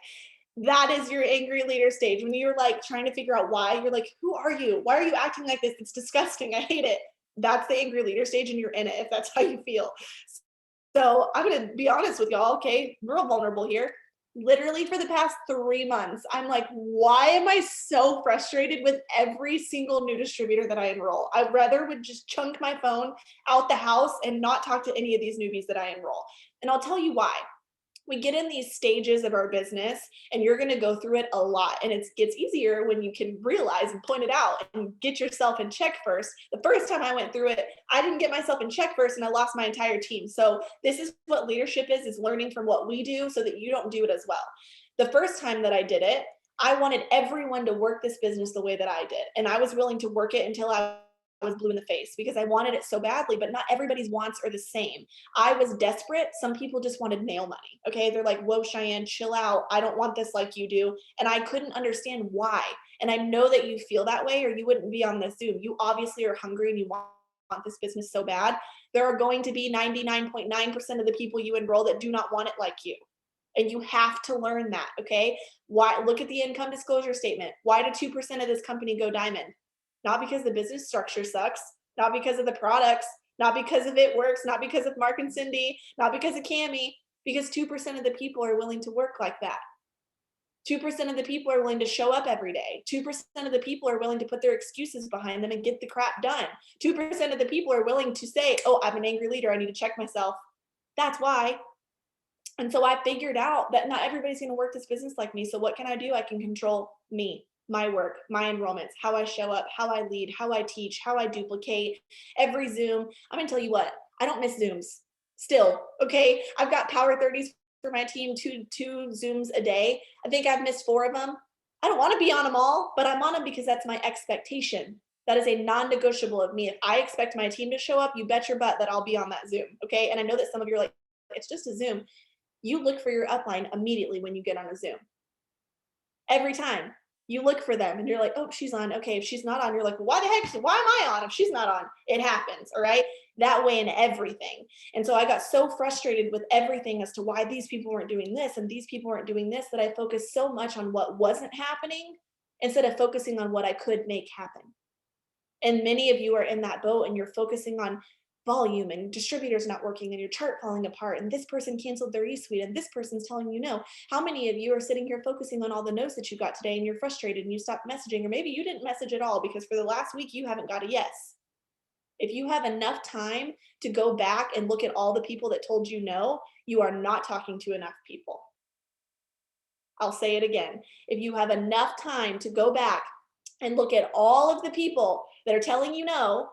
That is your angry leader stage. When you're like trying to figure out why, you're like, who are you? Why are you acting like this? It's disgusting. I hate it. That's the angry leader stage, and you're in it if that's how you feel. So I'm going to be honest with y'all. Okay, we're all vulnerable here. Literally for the past 3 months, I'm like, why am I so frustrated with every single new distributor that I enroll? I rather would just chunk my phone out the house and not talk to any of these newbies that I enroll. And I'll tell you why. We get in these stages of our business, and you're going to go through it a lot, and it gets easier when you can realize and point it out and get yourself in check first. The first time I went through it, I didn't get myself in check first, and I lost my entire team. So this is what leadership is learning from what we do so that you don't do it as well. The first time that I did it, I wanted everyone to work this business the way that I did, and I was willing to work it until I was blue in the face, because I wanted it so badly. But not everybody's wants are the same. I was desperate. Some people just wanted nail money. Okay. They're like, whoa, Cheyenne, chill out. I don't want this like you do. And I couldn't understand why. And I know that you feel that way, or you wouldn't be on this Zoom. You obviously are hungry and you want this business so bad. There are going to be 99.9% of the people you enroll that do not want it like you. And you have to learn that. Okay. Why? Look at the income disclosure statement. Why did 2% of this company go diamond? Not because the business structure sucks, not because of the products, not because of It Works, not because of Mark and Cindy, not because of Cami, because 2% of the people are willing to work like that. 2% of the people are willing to show up every day. 2% of the people are willing to put their excuses behind them and get the crap done. 2% of the people are willing to say, oh, I'm an angry leader. I need to check myself. That's why. And so I figured out that not everybody's going to work this business like me. So what can I do? I can control me, my work, my enrollments, how I show up, how I lead, how I teach, how I duplicate every Zoom. I'm going to tell you what, I don't miss Zooms still. Okay. I've got power 30s for my team, two Zooms a day. I think I've missed 4 of them. I don't want to be on them all, but I'm on them because that's my expectation. That is a non-negotiable of me. If I expect my team to show up, you bet your butt that I'll be on that Zoom. Okay. And I know that some of you are like, it's just a Zoom. You look for your upline immediately when you get on a Zoom. Every time you look for them and you're like, oh, she's on. Okay. If she's not on, you're like, why the heck? Why am I on if she's not on? It happens. All right. That way in everything. And so I got so frustrated with everything as to why these people weren't doing this and these people weren't doing this, that I focused so much on what wasn't happening instead of focusing on what I could make happen. And many of you are in that boat, and you're focusing on volume and distributors not working and your chart falling apart, and this person canceled their e-suite and this person's telling you no. How many of you are sitting here focusing on all the no's that you got today, and you're frustrated and you stopped messaging, or maybe you didn't message at all because for the last week you haven't got a yes? If you have enough time to go back and look at all the people that told you no, you are not talking to enough people. I'll say it again. If you have enough time to go back and look at all of the people that are telling you no,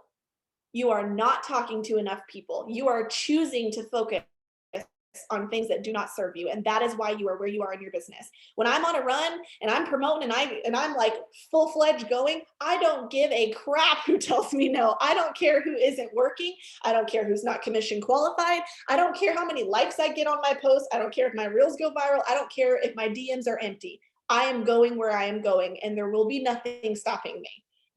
you are not talking to enough people. You are choosing to focus on things that do not serve you. And that is why you are where you are in your business. When I'm on a run and I'm promoting and I'm like full-fledged going, I don't give a crap who tells me no. I don't care who isn't working. I don't care who's not commission qualified. I don't care how many likes I get on my posts. I don't care if my reels go viral. I don't care if my DMs are empty. I am going where I am going, and there will be nothing stopping me.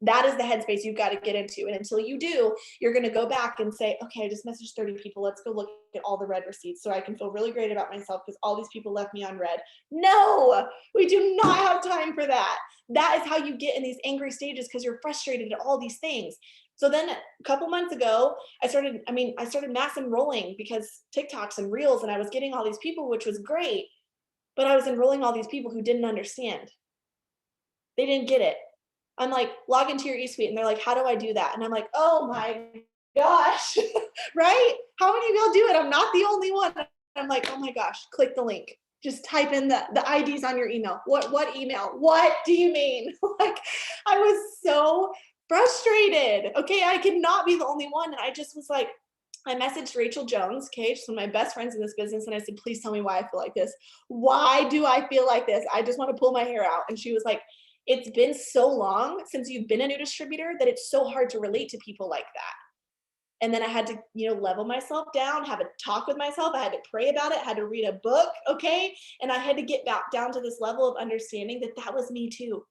That is the headspace you've got to get into. And until you do, you're going to go back and say, okay, I just messaged 30 people. Let's go look at all the red receipts so I can feel really great about myself because all these people left me on red. No, we do not have time for that. That is how you get in these angry stages because you're frustrated at all these things. So then a couple months ago, I started mass enrolling because TikToks and Reels, and I was getting all these people, which was great. But I was enrolling all these people who didn't understand. They didn't get it. I'm like, log into your eSuite. And they're like, how do I do that? And I'm like, oh my gosh, right? How many of y'all do it? I'm not the only one. I'm like, oh my gosh, click the link. Just type in the IDs on your email. What email? What do you mean? Like, I was so frustrated. Okay, I could not be the only one. And I just was like, I messaged Rachel Jones, okay, she's one of my best friends in this business. And I said, please tell me why I feel like this. Why do I feel like this? I just want to pull my hair out. And she was like, it's been so long since you've been a new distributor that it's so hard to relate to people like that. And then I had to, level myself down, have a talk with myself. I had to pray about it, had to read a book, okay? And I had to get back down to this level of understanding that that was me too.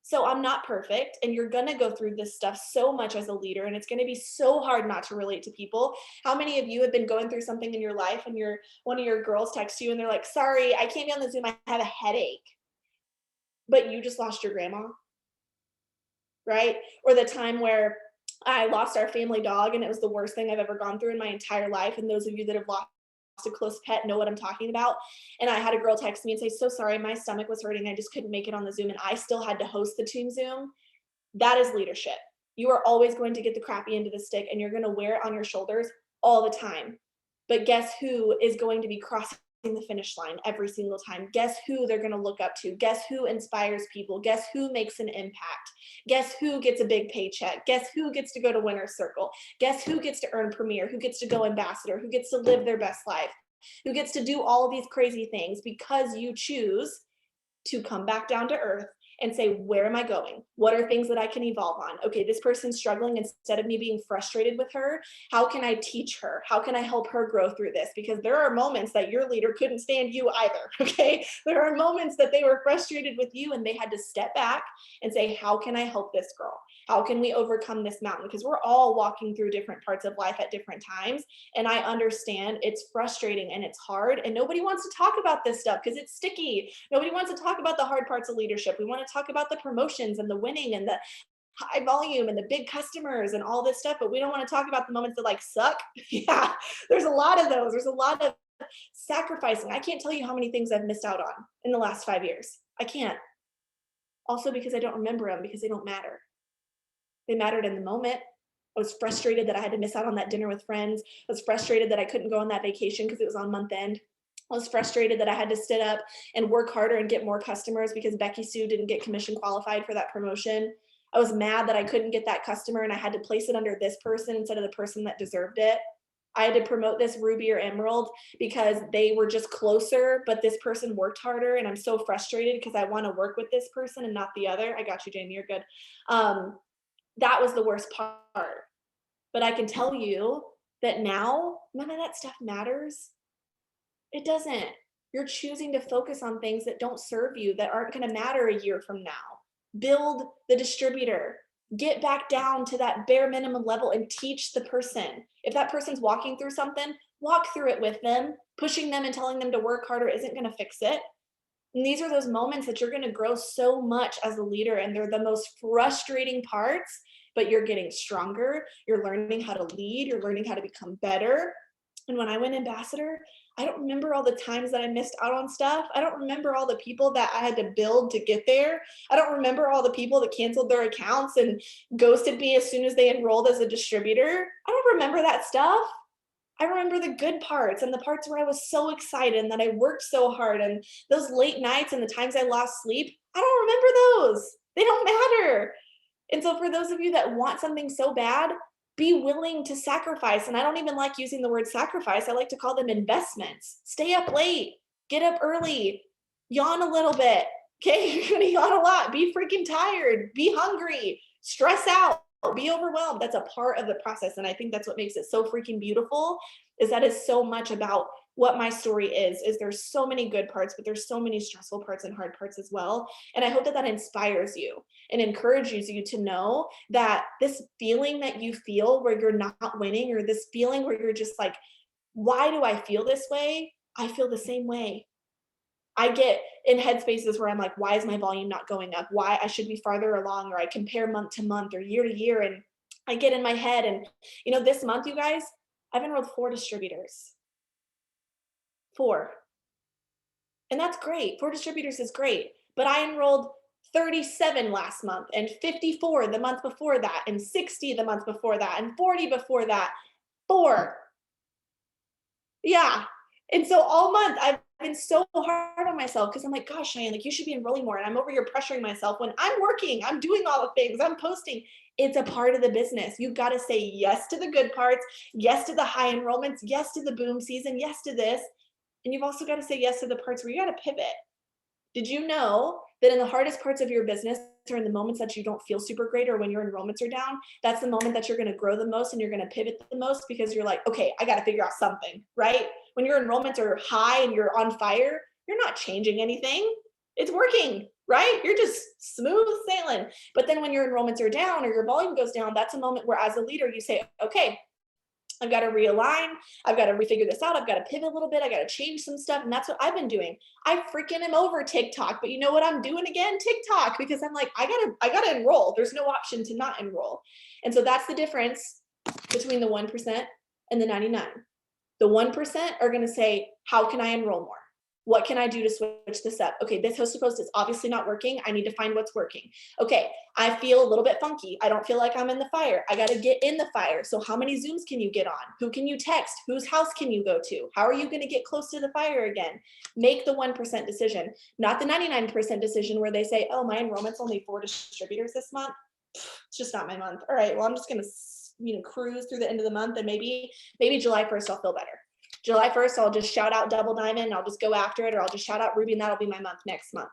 So I'm not perfect, and you're gonna go through this stuff so much as a leader, and it's gonna be so hard not to relate to people. How many of you have been going through something in your life and one of your girls texts you and they're like, sorry, I can't be on the Zoom, I have a headache. But you just lost your grandma, right? Or the time where I lost our family dog and it was the worst thing I've ever gone through in my entire life. And those of you that have lost a close pet know what I'm talking about. And I had a girl text me and say, so sorry, my stomach was hurting. I just couldn't make it on the Zoom. And I still had to host the team Zoom. That is leadership. You are always going to get the crappy end of the stick and you're going to wear it on your shoulders all the time. But guess who is going to be crossing the finish line every single time? Guess who they're going to look up to? Guess who inspires people? Guess who makes an impact? Guess who gets a big paycheck? Guess who gets to go to Winner's Circle? Guess who gets to earn Premier? Who gets to go ambassador? Who gets to live their best life? Who gets to do all of these crazy things because you choose to come back down to earth and say, where am I going? What are things that I can evolve on? Okay, this person's struggling. Instead of me being frustrated with her, how can I teach her? How can I help her grow through this? Because there are moments that your leader couldn't stand you either, okay? There are moments that they were frustrated with you and they had to step back and say, how can I help this girl? How can we overcome this mountain? Because we're all walking through different parts of life at different times. And I understand it's frustrating and it's hard. And nobody wants to talk about this stuff because it's sticky. Nobody wants to talk about the hard parts of leadership. We want to talk about the promotions and the winning and the high volume and the big customers and all this stuff. But we don't want to talk about the moments that like suck. Yeah, there's a lot of those. There's a lot of sacrificing. I can't tell you how many things I've missed out on in the last 5 years. I can't. Also because I don't remember them because they don't matter. They mattered in the moment. I was frustrated that I had to miss out on that dinner with friends. I was frustrated that I couldn't go on that vacation because it was on month end. I was frustrated that I had to sit up and work harder and get more customers because Becky Sue didn't get commission qualified for that promotion. I was mad that I couldn't get that customer and I had to place it under this person instead of the person that deserved it. I had to promote this Ruby or Emerald because they were just closer, but this person worked harder. And I'm so frustrated because I want to work with this person and not the other. I got you, Jamie, you're good. That was the worst part. But I can tell you that now none of that stuff matters. It doesn't. You're choosing to focus on things that don't serve you, that aren't going to matter a year from now. Build the distributor. Get back down to that bare minimum level and teach the person. If that person's walking through something, walk through it with them. Pushing them and telling them to work harder isn't going to fix it. And these are those moments that you're going to grow so much as a leader, and they're the most frustrating parts, but you're getting stronger. You're learning how to lead. You're learning how to become better. And when I went ambassador, I don't remember all the times that I missed out on stuff. I don't remember all the people that I had to build to get there. I don't remember all the people that canceled their accounts and ghosted me as soon as they enrolled as a distributor. I don't remember that stuff. I remember the good parts and the parts where I was so excited and that I worked so hard and those late nights and the times I lost sleep. I don't remember those. They don't matter. And so for those of you that want something so bad, be willing to sacrifice. And I don't even like using the word sacrifice. I like to call them investments. Stay up late, get up early, yawn a little bit. Okay, you're gonna yawn a lot. Be freaking tired, be hungry, stress out, be overwhelmed. That's a part of the process. And I think that's what makes it so freaking beautiful, is that it's so much about what my story is there's so many good parts, but there's so many stressful parts and hard parts as well. And I hope that that inspires you and encourages you to know that this feeling that you feel where you're not winning, or this feeling where you're just like, why do I feel this way? I feel the same way. I get in headspaces where I'm like, why is my volume not going up? Why I should be farther along, or I compare month to month or year to year. And I get in my head. And, this month, you guys, I've enrolled 4 distributors. 4. And that's great. 4 distributors is great. But I enrolled 37 last month, and 54 the month before that, and 60 the month before that, and 40 before that. 4. Yeah. And so all month I've been so hard on myself because I'm like, gosh, Sheyenne, like you should be enrolling more. And I'm over here pressuring myself when I'm working, I'm doing all the things, I'm posting. It's a part of the business. You've got to say yes to the good parts, yes to the high enrollments, yes to the boom season, yes to this. And you've also got to say yes to the parts where you got to pivot. Did you know that in the hardest parts of your business, or in the moments that you don't feel super great, or when your enrollments are down, that's the moment that you're going to grow the most and you're going to pivot the most, because you're like, okay, I got to figure out something, right? When your enrollments are high and you're on fire, you're not changing anything. It's working, right? You're just smooth sailing. But then when your enrollments are down or your volume goes down, that's a moment where as a leader, you say, okay, I've got to realign. I've got to refigure this out. I've got to pivot a little bit. I got to change some stuff. And that's what I've been doing. I freaking am over TikTok, but you know what I'm doing again? TikTok, because I'm like, I gotta enroll. There's no option to not enroll. And so that's the difference between the 1% and the 99. The 1% are going to say, how can I enroll more? What can I do to switch this up? Okay, this host to post is obviously not working. I need to find what's working. Okay, I feel a little bit funky. I don't feel like I'm in the fire. I got to get in the fire. So how many Zooms can you get on? Who can you text? Whose house can you go to? How are you going to get close to the fire again? Make the 1% decision, not the 99% decision where they say, oh, my enrollment's only 4 distributors this month. It's just not my month. All right, well, I'm just going to cruise through the end of the month, and maybe July 1st I'll feel better. July 1st, I'll just shout out Double Diamond and I'll just go after it, or I'll just shout out Ruby and that'll be my month next month.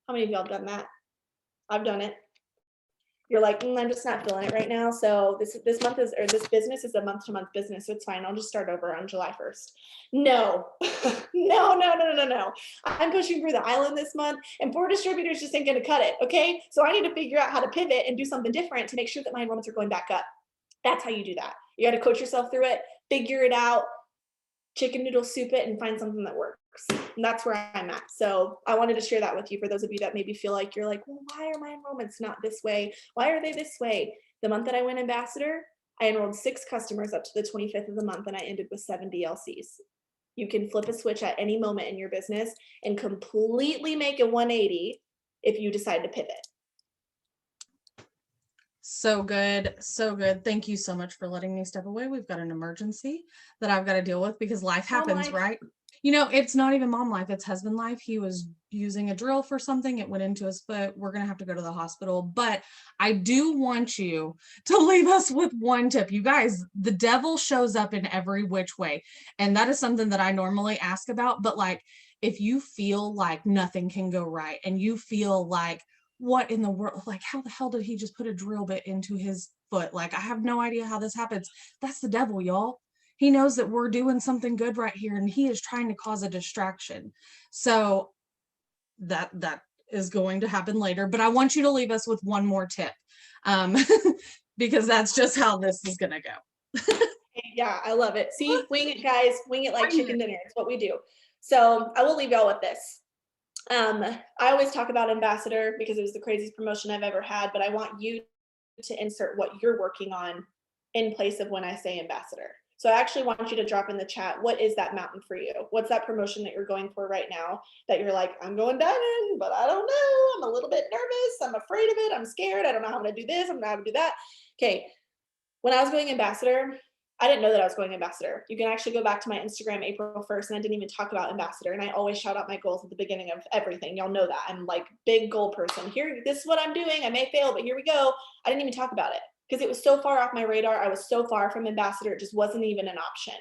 How many of y'all have done that? I've done it. You're like, I'm just not feeling it right now. So this month is, or this business is a month-to-month business. So it's fine. I'll just start over on July 1st. No, no. I'm pushing for the island this month, and 4 distributors just ain't going to cut it. Okay. So I need to figure out how to pivot and do something different to make sure that my enrollments are going back up. That's how you do that. You got to coach yourself through it, figure it out, chicken noodle soup it, and find something that works. And that's where I'm at. So I wanted to share that with you, for those of you that maybe feel like you're like, well, why are my enrollments not this way? Why are they this way? The month that I went ambassador, I enrolled 6 customers up to the 25th of the month, and I ended with 7 DLCs. You can flip a switch at any moment in your business and completely make a 180 if you decide to pivot. So good. So good. Thank you so much for letting me step away. We've got an emergency that I've got to deal with because life happens, right? It's not even mom life, it's husband life. He was using a drill for something. It went into his foot. We're going to have to go to the hospital. But I do want you to leave us with one tip. You guys, the devil shows up in every which way. And that is something that I normally ask about. But like, if you feel like nothing can go right and you feel like, what in the world, like how the hell did he just put a drill bit into his foot? Like, I have no idea how this happens. That's the devil, y'all. He knows that we're doing something good right here, and he is trying to cause a distraction. So that is going to happen later, but I want you to leave us with one more tip, because that's just how this is going to go. Yeah, I love it. See, wing it, guys. Wing it like chicken dinner. It's what we do. So I will leave y'all with this. I always talk about ambassador because it was the craziest promotion I've ever had, but I want you to insert what you're working on in place of when I say ambassador. So I actually want you to drop in the chat, what is that mountain for you? What's that promotion that you're going for right now that you're like, I'm going diamond, but I don't know. I'm a little bit nervous. I'm afraid of it. I'm scared. I don't know how I'm going to do this. I don't know how to do that. Okay. When I was going ambassador, I didn't know that I was going ambassador. You can actually go back to my Instagram April 1st, and I didn't even talk about ambassador. And I always shout out my goals at the beginning of everything. Y'all know that. I'm like big goal person. Here, this is what I'm doing. I may fail, but here we go. I didn't even talk about it because it was so far off my radar. I was so far from ambassador. It just wasn't even an option.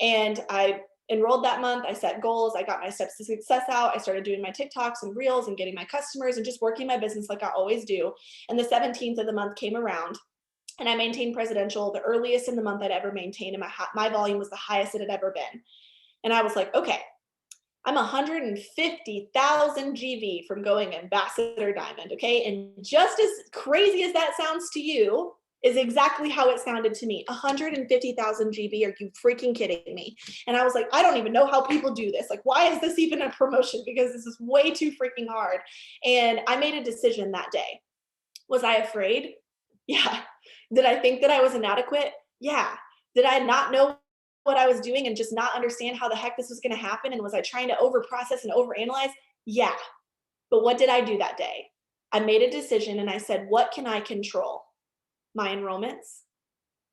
And I enrolled that month. I set goals. I got my steps to success out. I started doing my TikToks and reels and getting my customers and just working my business like I always do. And the 17th of the month came around, and I maintained presidential, the earliest in the month I'd ever maintained, and my volume was the highest it had ever been. And I was like, okay, I'm 150,000 GV from going Ambassador Diamond, okay? And just as crazy as that sounds to you, is exactly how it sounded to me. 150,000 GB, are you freaking kidding me? And I was like, I don't even know how people do this. Like, why is this even a promotion? Because this is way too freaking hard. And I made a decision that day. Was I afraid? Yeah. Did I think that I was inadequate? Yeah. Did I not know what I was doing and just not understand how the heck this was going to happen? And was I trying to over process and over analyze? Yeah. But what did I do that day? I made a decision and I said, what can I control? My enrollments,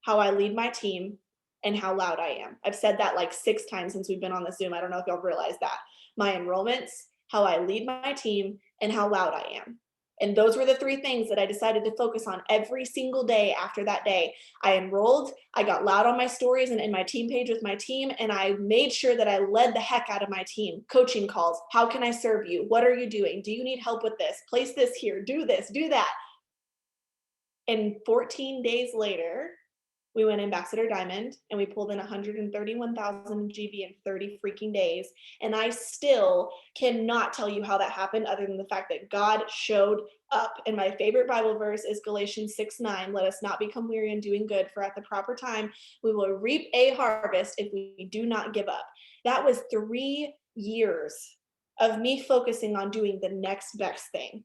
how I lead my team, and how loud I am. I've said that like 6 times since we've been on the Zoom. I don't know if y'all realize that. My enrollments, how I lead my team, and how loud I am. And those were the 3 things that I decided to focus on every single day after that day. I enrolled, I got loud on my stories and in my team page with my team, and I made sure that I led the heck out of my team. Coaching calls, how can I serve you? What are you doing? Do you need help with this? Place this here, do this, do that. And 14 days later, we went Ambassador Diamond and we pulled in 131,000 GB in 30 freaking days. And I still cannot tell you how that happened other than the fact that God showed up. And my favorite Bible verse is Galatians 6:9. Let us not become weary in doing good, for at the proper time we will reap a harvest if we do not give up. That was 3 years of me focusing on doing the next best thing.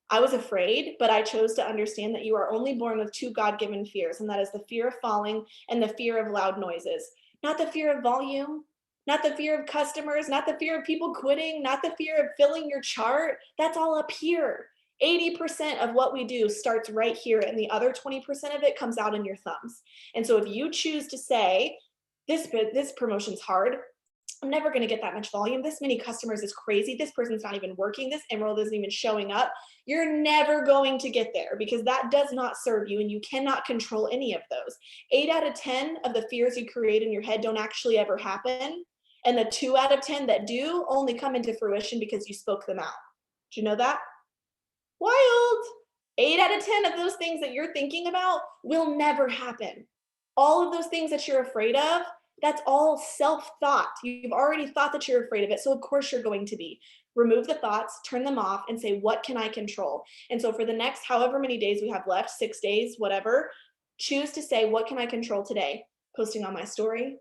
I was afraid, but I chose to understand that you are only born with 2 God-given fears, and that is the fear of falling and the fear of loud noises. Not the fear of volume, not the fear of customers, not the fear of people quitting, not the fear of filling your chart. That's all up here. 80% of what we do starts right here, and the other 20% of it comes out in your thumbs. And so if you choose to say, this promotion's hard, I'm never going to get that much volume. This many customers is crazy. This person's not even working. This emerald isn't even showing up. You're never going to get there because that does not serve you and you cannot control any of those. 8 out of 10 of the fears you create in your head don't actually ever happen. And the 2 out of 10 that do only come into fruition because you spoke them out. Do you know that? Wild. 8 out of 10 of those things that you're thinking about will never happen. All of those things that you're afraid of, that's all self-thought. You've already thought that you're afraid of it. So of course you're going to be. Remove the thoughts, turn them off, and say, what can I control? And so for the next however many days we have left, 6 days, whatever, choose to say, what can I control today? Posting on my story,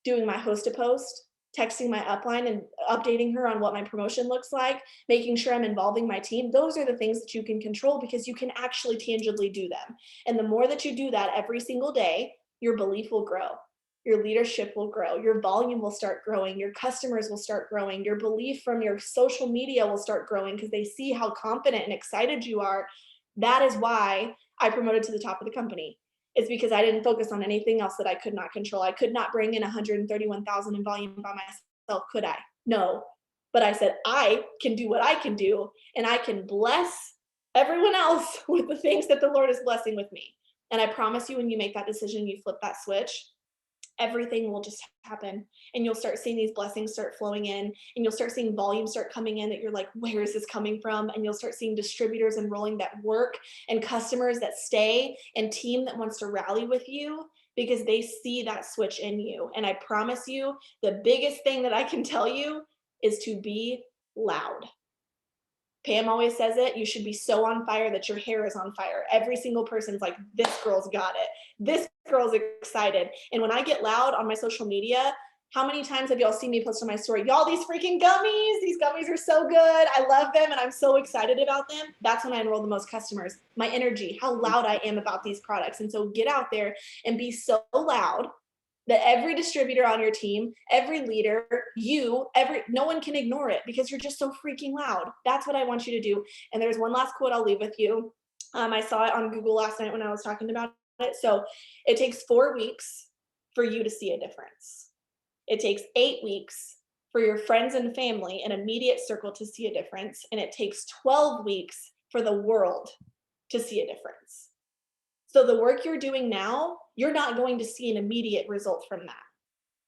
doing my host a post, texting my upline and updating her on what my promotion looks like, making sure I'm involving my team. Those are the things that you can control because you can actually tangibly do them. And the more that you do that every single day, your belief will grow. Your leadership will grow, your volume will start growing, your customers will start growing, your belief from your social media will start growing because they see how confident and excited you are. That is why I promoted to the top of the company. It's because I didn't focus on anything else that I could not control. I could not bring in 131,000 in volume by myself, could I? No. But I said, I can do what I can do, and I can bless everyone else with the things that the Lord is blessing with me. And I promise you, when you make that decision, you flip that switch, everything will just happen and you'll start seeing these blessings start flowing in and you'll start seeing volume start coming in that you're like, where is this coming from? And you'll start seeing distributors enrolling that work and customers that stay and team that wants to rally with you because they see that switch in you. And I promise you, the biggest thing that I can tell you is to be loud. Pam always says it, you should be so on fire that your hair is on fire. Every single person's like, this girl's got it. This girl's excited. And when I get loud on my social media, how many times have y'all seen me post on my story? Y'all, these freaking gummies, these gummies are so good. I love them and I'm so excited about them. That's when I enroll the most customers. My energy, how loud I am about these products. And so get out there and be so loud that every distributor on your team, every leader, no one can ignore it because you're just so freaking loud. That's what I want you to do. And there's one last quote I'll leave with you. I saw it on Google last night when I was talking about it. So it takes 4 weeks for you to see a difference. It takes 8 weeks for your friends and family and immediate circle to see a difference. And it takes 12 weeks for the world to see a difference. So the work you're doing now, you're not going to see an immediate result from that.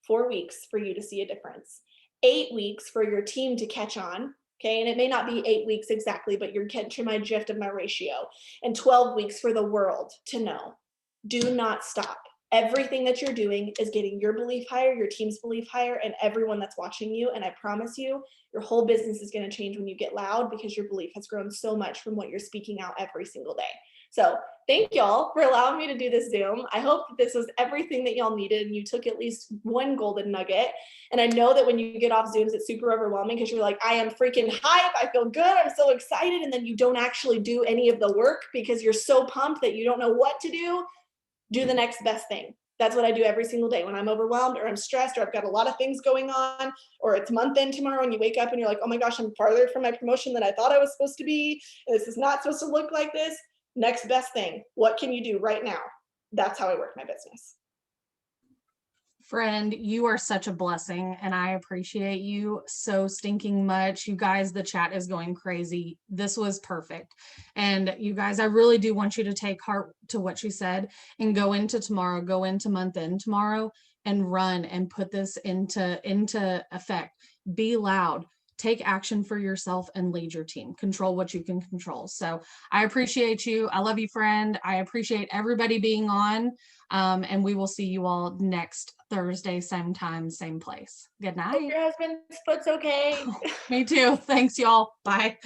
4 weeks for you to see a difference. 8 weeks for your team to catch on, okay? And it may not be 8 weeks exactly, but you're catching my drift of my ratio. And 12 weeks for the world to know. Do not stop. Everything that you're doing is getting your belief higher, your team's belief higher, and everyone that's watching you. And I promise you, your whole business is going to change when you get loud because your belief has grown so much from what you're speaking out every single day. So thank y'all for allowing me to do this Zoom. I hope that this was everything that y'all needed and you took at least one golden nugget. And I know that when you get off Zooms, it's super overwhelming because you're like, I am freaking hype. I feel good. I'm so excited. And then you don't actually do any of the work because you're so pumped that you don't know what to do. Do the next best thing. That's what I do every single day when I'm overwhelmed or I'm stressed or I've got a lot of things going on or it's month end tomorrow and you wake up and you're like, oh my gosh, I'm farther from my promotion than I thought I was supposed to be. This is not supposed to look like this. Next best thing. What can you do right now? That's how I work my business. Friend, you are such a blessing and I appreciate you so stinking much. You guys, the chat is going crazy. This was perfect. And you guys, I really do want you to take heart to what she said and go into tomorrow, go into month end tomorrow and run and put this into effect. Be loud. Take action for yourself and lead your team. Control what you can control. So I appreciate you. I love you, friend. I appreciate everybody being on. And we will see you all next Thursday, same time, same place. Good night. Hope your husband's foot's okay. Me too. Thanks, y'all. Bye.